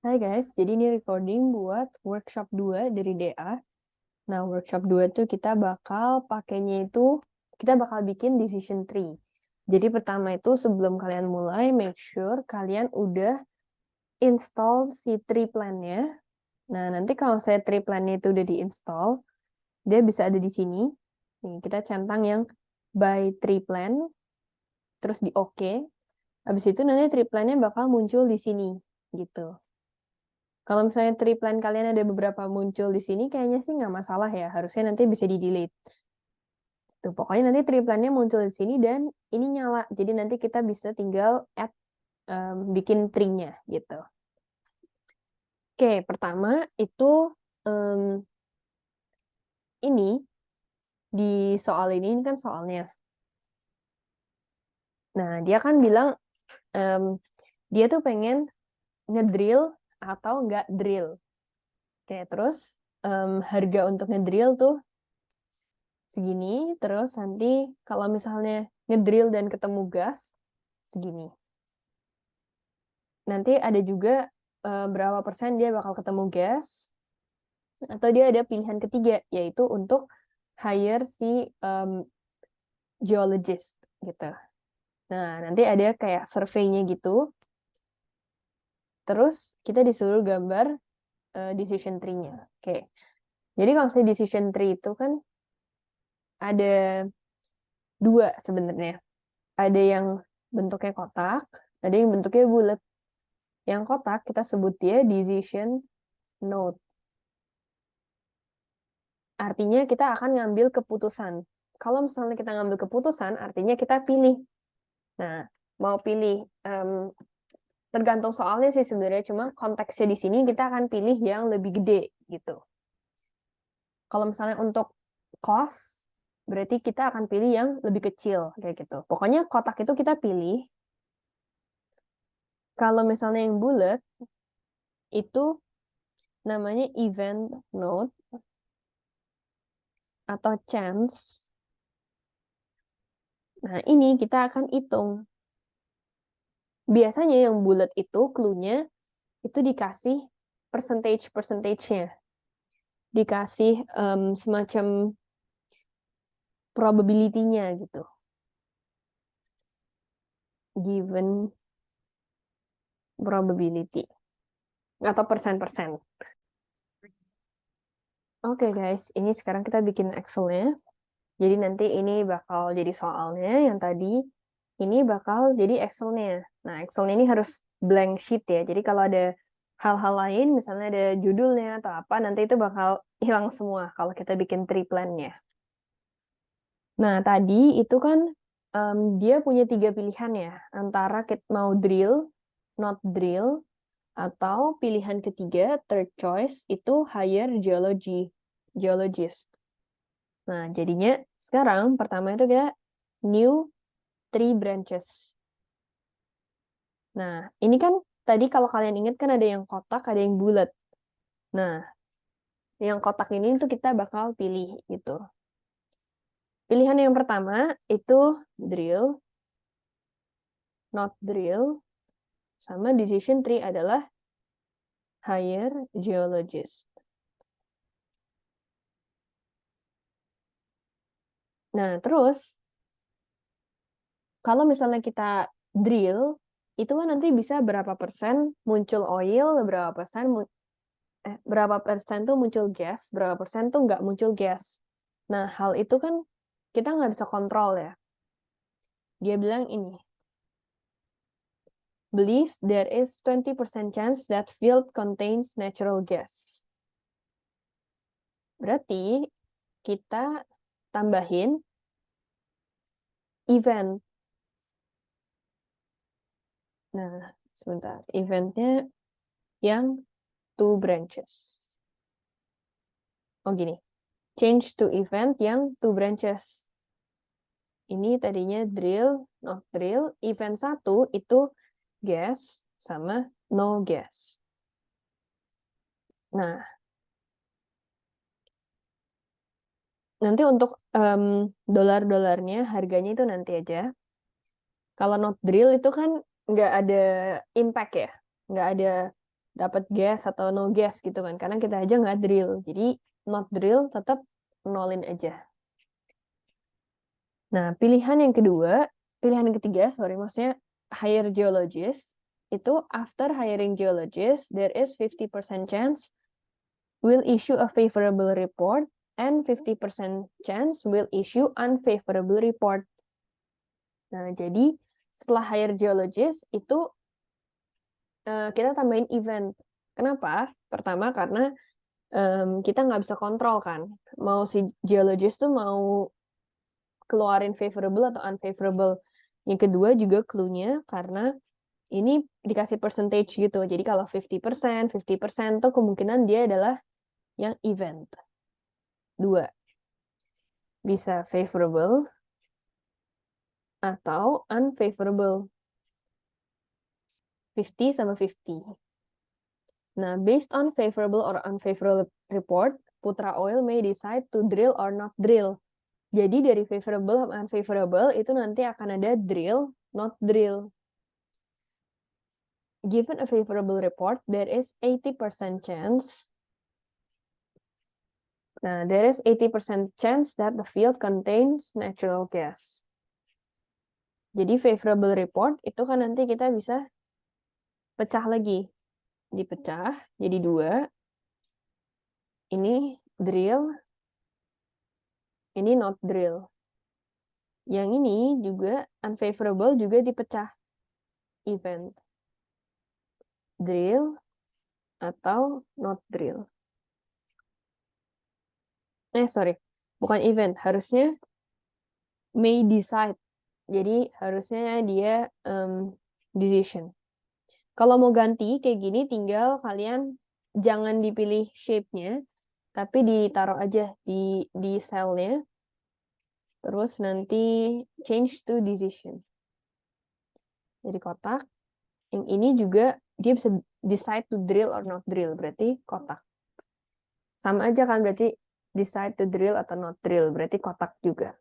Hai guys, jadi ini recording buat workshop 2 dari DA. Nah, workshop 2 tuh kita bakal kita bakal bikin decision tree. Jadi pertama itu sebelum kalian mulai, make sure kalian udah install si tree plan-nya. Nah, nanti kalau saya tree plan-nya itu udah di-install, dia bisa ada di sini. Nih, kita centang yang by tree plan, terus di OK. Habis itu nanti tree plan-nya bakal muncul di sini, gitu. Kalau misalnya tree plan kalian ada beberapa muncul di sini, kayaknya sih nggak masalah ya. Harusnya nanti bisa di-delete. Tuh, pokoknya nanti tree plan-nya muncul di sini dan ini nyala. Jadi nanti kita bisa tinggal add, bikin tree-nya gitu. Oke, pertama itu ini di soal ini kan soalnya. Nah, dia kan bilang dia tuh pengen ngedrill atau nggak drill. Oke, terus harga untuk ngedrill tuh segini, terus nanti kalau misalnya ngedrill dan ketemu gas, segini. Nanti ada juga berapa persen dia bakal ketemu gas, atau dia ada pilihan ketiga, yaitu untuk hire si geologist, gitu. Nah, nanti ada kayak survei-nya gitu, terus kita disuruh gambar decision tree-nya. Oke. Jadi kalau saya decision tree itu kan ada dua sebenarnya. Ada yang bentuknya kotak, ada yang bentuknya bulat. Yang kotak kita sebut dia decision node. Artinya kita akan ngambil keputusan. Kalau misalnya kita ngambil keputusan, artinya kita pilih. Nah, mau pilih tergantung soalnya sih sebenarnya, cuma konteksnya di sini kita akan pilih yang lebih gede gitu. Kalau misalnya untuk cost, berarti kita akan pilih yang lebih kecil kayak gitu. Pokoknya kotak itu kita pilih. Kalau misalnya yang bulat itu namanya event node atau chance. Nah, ini kita akan hitung. Biasanya yang bulat itu clue-nya itu dikasih percentage-nya. Dikasih semacam probability-nya gitu. Given probability. Atau persen-persen. Oke guys, ini sekarang kita bikin Excel-nya. Jadi nanti ini bakal jadi soalnya, yang tadi ini bakal jadi Excel-nya. Nah, Excel-nya ini harus blank sheet ya. Jadi kalau ada hal-hal lain, misalnya ada judulnya atau apa, nanti itu bakal hilang semua kalau kita bikin tree plan-nya. Nah, tadi itu kan dia punya 3 pilihan ya, antara kita mau drill, not drill, atau pilihan ketiga, third choice, itu hire geologist. Nah, jadinya sekarang pertama itu kita new 3 branches. Nah, ini kan tadi kalau kalian ingat kan ada yang kotak, ada yang bulat. Nah, yang kotak ini tuh kita bakal pilih gitu. Pilihan yang pertama itu drill, not drill, sama decision tree adalah hire geologist. Nah, terus kalau misalnya kita drill, itu kan nanti bisa berapa persen muncul oil, berapa persen tuh muncul gas, berapa persen tuh nggak muncul gas. Nah, hal itu kan kita nggak bisa kontrol ya. Dia bilang ini, believe there is 20% chance that field contains natural gas. Berarti kita tambahin event. Nah, sebentar. Eventnya yang 2 branches. Oh gini, change to event yang 2 branches. Ini tadinya drill, not drill. Event 1 itu gas sama no gas. Nah, nanti untuk dolar-dolarnya, harganya itu nanti aja. Kalau not drill itu kan nggak ada impact ya, nggak ada dapat guess atau no guess gitu kan, karena kita aja nggak drill. Jadi not drill tetap nolin aja. Nah, pilihan yang ketiga, maksudnya hire geologist, itu after hiring geologist, there is 50% chance will issue a favorable report and 50% chance will issue unfavorable report. Nah, jadi setelah hire geologist itu kita tambahin event. Kenapa? Pertama karena kita nggak bisa kontrol kan, mau si geologist tuh mau keluarin favorable atau unfavorable. Yang kedua juga clue-nya karena ini dikasih percentage gitu. Jadi kalau 50% tuh kemungkinan dia adalah yang event. 2. Bisa favorable atau unfavorable. 50 sama 50. Nah, based on favorable or unfavorable report, Putra Oil may decide to drill or not drill. Jadi dari favorable sama unfavorable itu nanti akan ada drill, not drill. Given a favorable report, there is 80% chance. Nah, there is 80% chance that the field contains natural gas. Jadi favorable report itu kan nanti kita bisa pecah lagi. Dipecah jadi 2. Ini drill, ini not drill. Yang ini juga unfavorable juga dipecah. Event. Drill atau not drill. Sorry. Bukan event. Harusnya may decide. Jadi harusnya dia decision. Kalau mau ganti kayak gini tinggal kalian jangan dipilih shape-nya, tapi ditaruh aja di cell-nya. Terus nanti change to decision. Jadi kotak. Yang ini juga dia bisa decide to drill or not drill, berarti kotak. Sama aja kan, berarti decide to drill atau not drill, berarti kotak juga.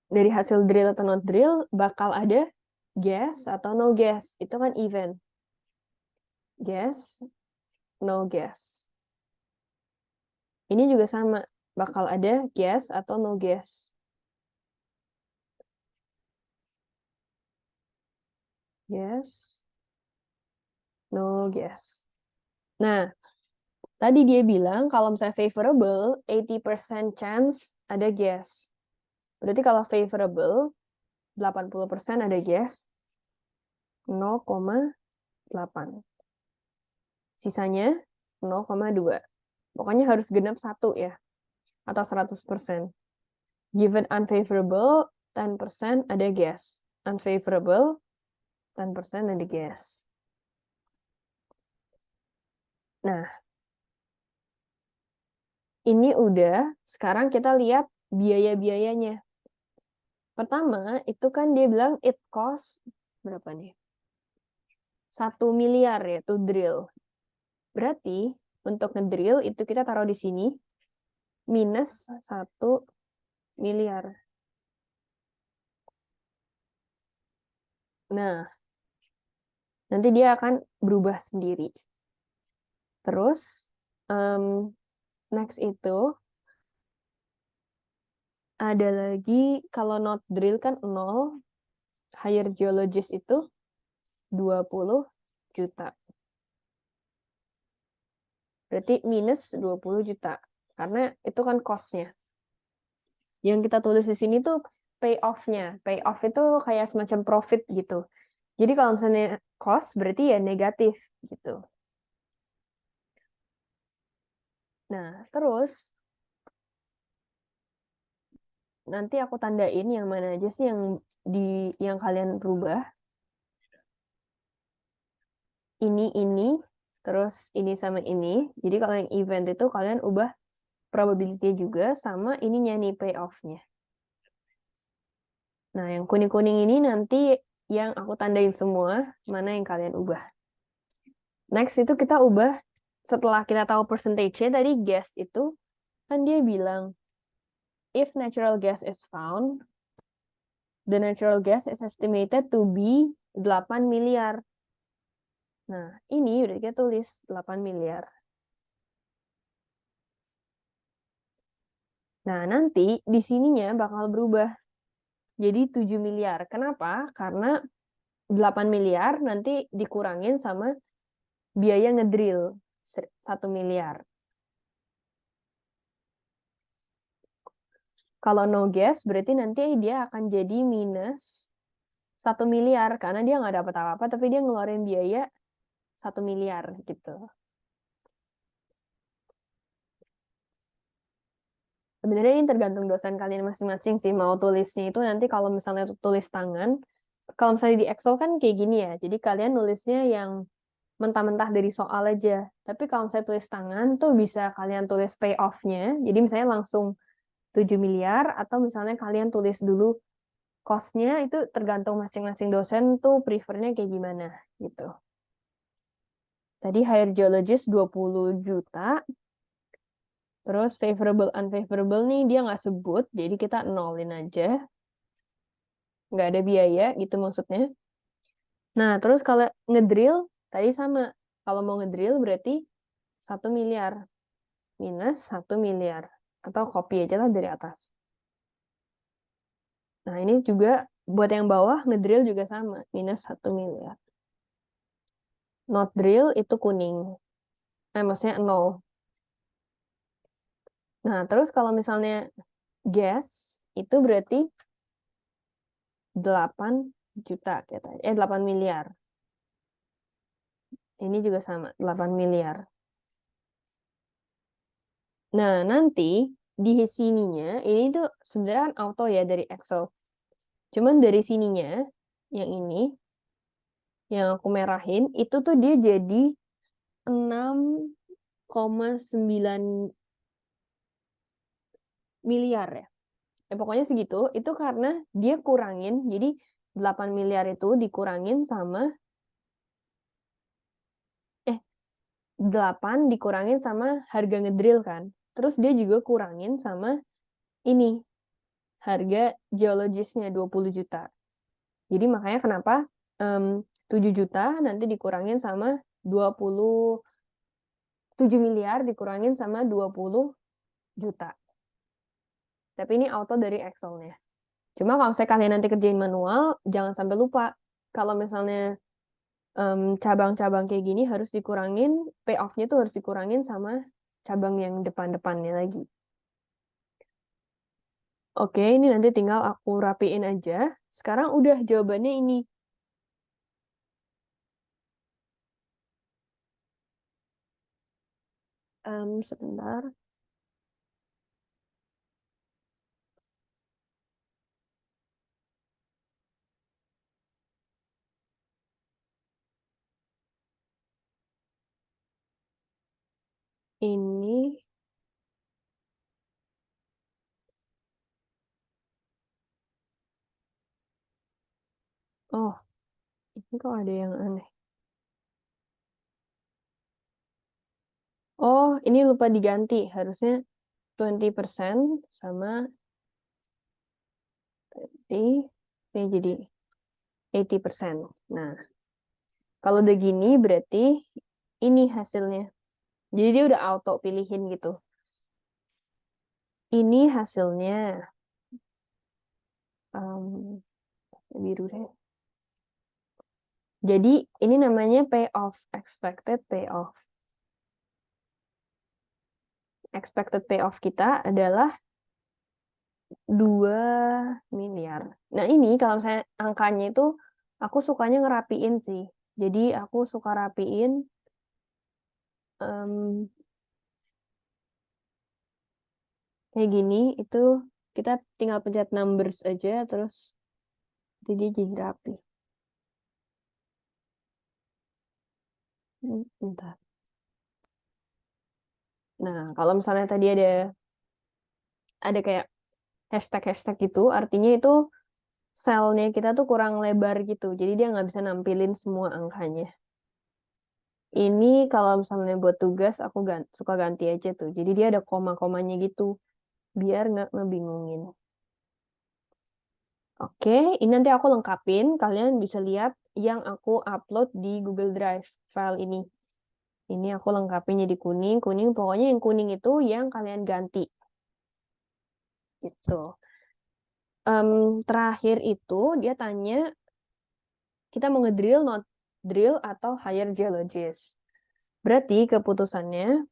Dari hasil drill atau not drill bakal ada guess atau no guess. Itu kan event. Guess, no guess. Ini juga sama, bakal ada guess atau no guess. Guess, no guess. Nah, tadi dia bilang kalau misalnya favorable, 80% chance ada guess. Berarti kalau favorable, 80% ada guess, 0,8. Sisanya 0,2. Pokoknya harus genap 1 ya, atau 100%. Given unfavorable, 10% ada guess. Unfavorable, 10% ada guess. Nah, ini udah, sekarang kita lihat biaya-biayanya. Pertama, itu kan dia bilang it cost, berapa nih? 1 miliar ya, to drill. Berarti, untuk ngedrill itu kita taruh di sini, minus 1 miliar. Nah, nanti dia akan berubah sendiri. Terus, next itu, ada lagi, kalau not drill kan 0, hire geologist itu 20 juta. Berarti minus 20 juta. Karena itu kan cost-nya. Yang kita tulis di sini tuh payoff-nya. Payoff itu kayak semacam profit gitu. Jadi kalau misalnya cost, berarti ya negatif gitu. Nah, terus nanti aku tandain yang mana aja sih yang kalian rubah. Ini, terus ini sama ini. Jadi kalau yang event itu kalian ubah probability juga sama ininya nih payoff-nya. Nah, yang kuning-kuning ini nanti yang aku tandain semua, mana yang kalian ubah. Next itu kita ubah, setelah kita tahu percentage-nya, tadi gas itu, kan dia bilang, if natural gas is found, the natural gas is estimated to be 8 miliar. Nah, ini udah kita tulis 8 miliar. Nah, nanti di sininya bakal berubah jadi 7 miliar. Kenapa? Karena 8 miliar nanti dikurangin sama biaya ngedrill 1 miliar. Kalau no gas berarti nanti dia akan jadi minus 1 miliar karena dia nggak dapat apa-apa tapi dia ngeluarin biaya 1 miliar gitu. Sebenarnya ini tergantung dosen kalian masing-masing sih mau tulisnya itu nanti kalau misalnya tulis tangan, kalau misalnya di Excel kan kayak gini ya. Jadi kalian nulisnya yang mentah-mentah dari soal aja. Tapi kalau saya tulis tangan tuh bisa kalian tulis payoff-nya. Jadi misalnya langsung 7 miliar atau misalnya kalian tulis dulu cost-nya itu tergantung masing-masing dosen tuh prefernya kayak gimana gitu. Tadi hire geologist 20 juta. Terus favorable unfavorable nih dia nggak sebut, jadi kita nolin aja. Nggak ada biaya gitu maksudnya. Nah, terus kalau ngedrill tadi sama. Kalau mau ngedrill berarti 1 miliar minus 1 miliar. Atau copy aja lah dari atas. Nah, ini juga buat yang bawah ngedrill juga sama, minus 1 miliar. Not drill itu kuning. Maksudnya 0. Nah, terus kalau misalnya gas, itu berarti 8 juta. 8 miliar. Ini juga sama, 8 miliar. Nah, nanti di sininya, ini tuh sebenarnya kan auto ya dari Excel. Cuman dari sininya, yang ini, yang aku merahin, itu tuh dia jadi 6,9 miliar ya. Pokoknya segitu, itu karena dia kurangin, jadi 8 miliar itu dikurangin sama, 8 dikurangin sama harga ngedrill kan. Terus dia juga kurangin sama ini, harga geologisnya 20 juta. Jadi makanya kenapa 7 juta nanti dikurangin sama 7 miliar dikurangin sama 20 juta. Tapi ini auto dari Excel-nya. Cuma kalau saya kalian nanti kerjain manual, jangan sampai lupa. Kalau misalnya cabang-cabang kayak gini harus dikurangin, payoff-nya tuh harus dikurangin sama cabang yang depan-depannya lagi. Oke, ini nanti tinggal aku rapiin aja. Sekarang udah jawabannya ini. Sebentar. Ini, oh, ini kok ada yang aneh. Oh, ini lupa diganti. Harusnya 20% sama ini jadi 80%. Nah, kalau udah gini berarti ini hasilnya. Jadi dia udah auto pilihin gitu. Ini hasilnya. Biru deh. Jadi ini namanya payoff, expected payoff. Expected payoff kita adalah 2 miliar. Nah ini kalau saya angkanya itu aku sukanya ngerapiin sih. Jadi aku suka rapiin kayak gini itu kita tinggal pencet numbers aja terus dia jadi rapi. Bentar. Nah, kalau misalnya tadi ada kayak hashtag-hashtag gitu, artinya itu selnya kita tuh kurang lebar gitu. Jadi dia nggak bisa nampilin semua angkanya. Ini kalau misalnya buat tugas aku suka ganti aja tuh. Jadi dia ada koma-komanya gitu. Biar nggak ngebingungin. Oke, ini nanti aku lengkapin. Kalian bisa lihat yang aku upload di Google Drive file ini. Ini aku lengkapin jadi kuning. Kuning, pokoknya yang kuning itu yang kalian ganti. Gitu. Terakhir itu dia tanya kita mau ngedrill, not drill, atau hire geologist. Berarti keputusannya,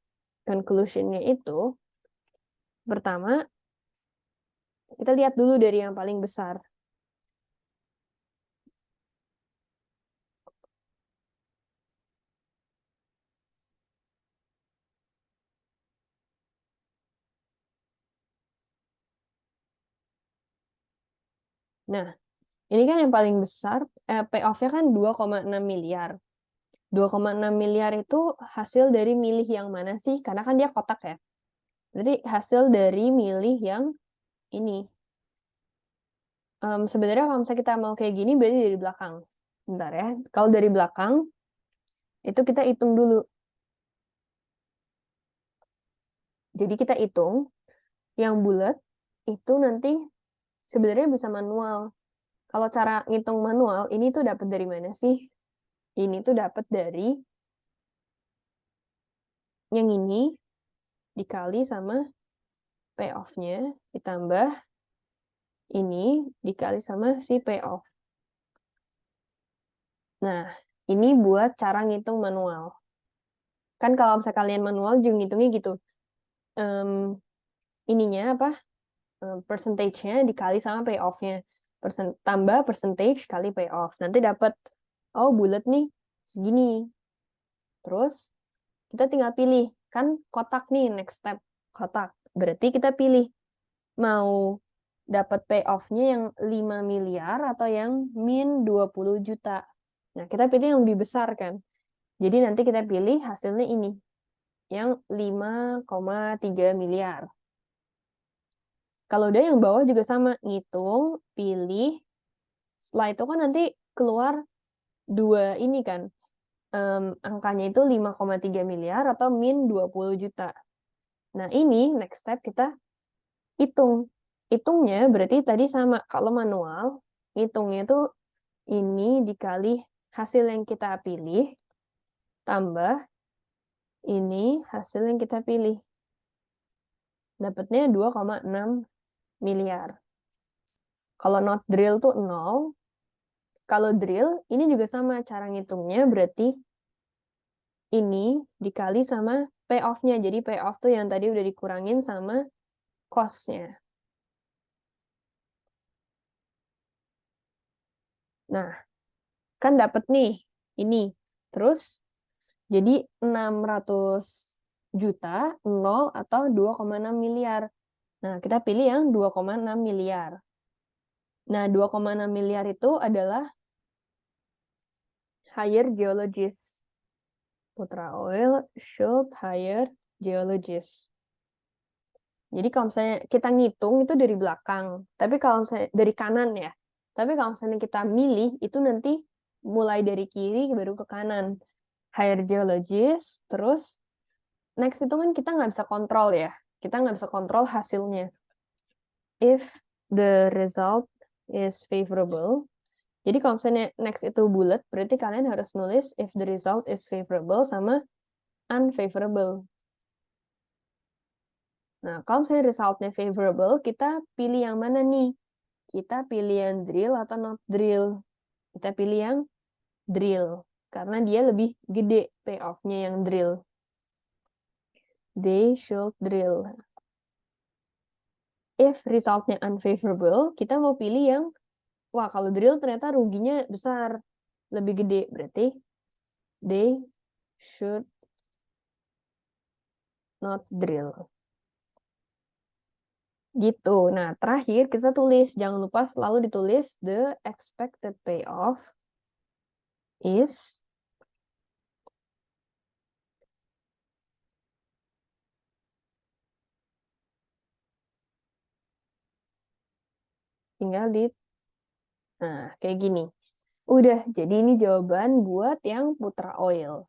conclusionnya itu, pertama, kita lihat dulu dari yang paling besar. Nah, ini kan yang paling besar, payoff-nya kan 2,6 miliar. 2,6 miliar itu hasil dari milih yang mana sih? Karena kan dia kotak ya. Berarti hasil dari milih yang ini. Sebenarnya kalau misalnya kita mau kayak gini, berarti dari belakang. Bentar ya. Kalau dari belakang, itu kita hitung dulu. Jadi kita hitung, yang bulat itu nanti sebenarnya bisa manual. Kalau cara ngitung manual, ini tuh dapat dari mana sih? Ini tuh dapat dari yang ini dikali sama payoff-nya ditambah ini dikali sama si payoff. Nah, ini buat cara ngitung manual. Kan kalau misalnya kalian manual juga ngitungnya gitu. Ininya apa? Percentage-nya dikali sama payoff-nya. Tambah percentage kali payoff. Nanti dapat, oh bulat nih, segini. Terus, kita tinggal pilih. Kan kotak nih, next step. Kotak. Berarti kita pilih. Mau dapat payoff-nya yang 5 miliar atau yang min 20 juta. Nah, kita pilih yang lebih besar kan. Jadi nanti kita pilih hasilnya ini. Yang 5,3 miliar. Kalau udah yang bawah juga sama. Ngitung, pilih. Setelah itu kan nanti keluar dua ini kan. Angkanya itu 5,3 miliar atau min 20 juta. Nah, ini next step kita hitung. Hitungnya berarti tadi sama. Kalau manual, hitungnya itu ini dikali hasil yang kita pilih, tambah ini hasil yang kita pilih. Dapatnya 2,6 miliar. Kalau not drill tuh 0. Kalau drill, ini juga sama cara ngitungnya, berarti ini dikali sama payoff-nya. Jadi payoff tuh yang tadi udah dikurangin sama cost-nya. Nah, kan dapat nih ini. Terus jadi 600 juta, 0 atau 2,6 miliar. Nah, kita pilih yang 2,6 miliar. Nah, 2,6 miliar itu adalah hire geologist. Putra Oil should hire geologist. Jadi kalau misalnya kita ngitung itu dari belakang, tapi kalau misalnya dari kanan ya. Tapi kalau misalnya kita milih itu nanti mulai dari kiri baru ke kanan. Hire geologist, terus next itu kan kita nggak bisa kontrol ya. Kita nggak bisa kontrol hasilnya. If the result is favorable, jadi kalau misalnya next itu bulat, berarti kalian harus nulis if the result is favorable sama unfavorable. Nah, kalau misalnya resultnya favorable, kita pilih yang mana nih? Kita pilih yang drill atau not drill? Kita pilih yang drill, karena dia lebih gede payoff-nya yang drill. They should drill. If resultnya unfavorable, kita mau pilih yang, wah kalau drill ternyata ruginya besar, lebih gede. Berarti they should not drill. Gitu. Nah, terakhir kita tulis. Jangan lupa selalu ditulis the expected payoff is tinggal di nah, kayak gini. Udah, jadi ini jawaban buat yang Putra Oil.